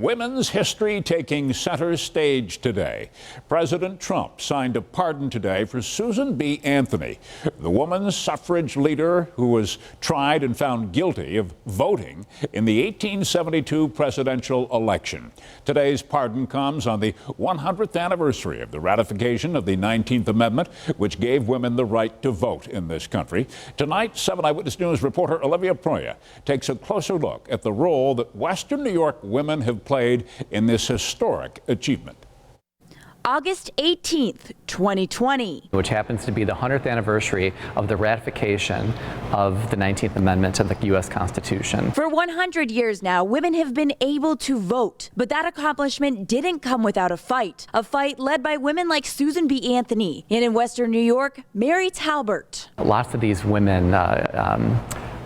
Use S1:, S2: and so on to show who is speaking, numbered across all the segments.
S1: Women's history taking center stage today. President Trump signed a pardon today for Susan B. Anthony, the woman's suffrage leader who was tried and found guilty of voting in the 1872 presidential election. Today's pardon comes on the 100th anniversary of the ratification of the 19th Amendment, which gave women the right to vote in this country. Tonight, 7 Eyewitness News reporter Olivia Proya takes a closer look at the role that Western New York women have played in this historic achievement.
S2: August 18th, 2020.
S3: Which happens to be the 100th anniversary of the ratification of the 19th Amendment to the U.S. Constitution.
S2: For 100 years now, women have been able to vote, but that accomplishment didn't come without a fight led by women like Susan B. Anthony, and in Western New York, Mary Talbert.
S3: Lots of these women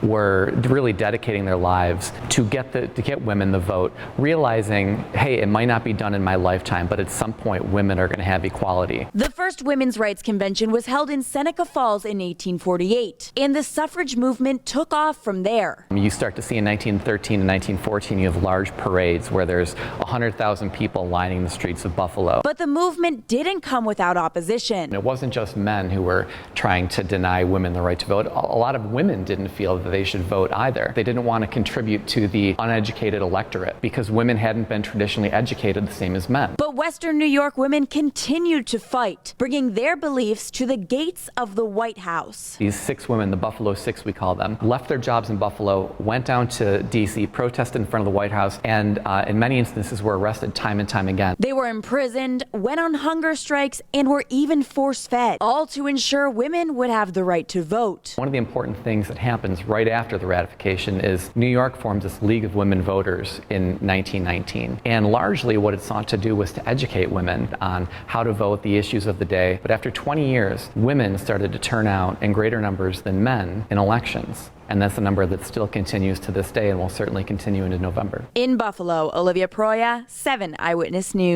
S3: were really dedicating their lives to get women the vote, realizing, hey, it might not be done in my lifetime, but at some point women are going to have equality.
S2: The first women's rights convention was held in Seneca Falls in 1848, and the suffrage movement took off from there.
S3: You start to see in 1913 and 1914, you have large parades where there's 100,000 people lining the streets of Buffalo.
S2: But the movement didn't come without opposition.
S3: It wasn't just men who were trying to deny women the right to vote. A lot of women didn't feel that they should vote either. They didn't want to contribute to the uneducated electorate because women hadn't been traditionally educated the same as men.
S2: But Western New York women continued to fight, bringing their beliefs to the gates of the White House.
S3: These 6 women, the Buffalo 6 we call them, left their jobs in Buffalo, went down to D.C., protested in front of the White House, and in many instances were arrested time and time again.
S2: They were imprisoned, went on hunger strikes, and were even force-fed, all to ensure women would have the right to vote.
S3: One of the important things that happens right after the ratification is New York forms this League of Women Voters in 1919. And largely what it sought to do was to educate women on how to vote, the issues of the day. But after 20 years, women started to turn out in greater numbers than men in elections. And that's a number that still continues to this day and will certainly continue into November.
S2: In Buffalo, Olivia Proya, 7 Eyewitness News.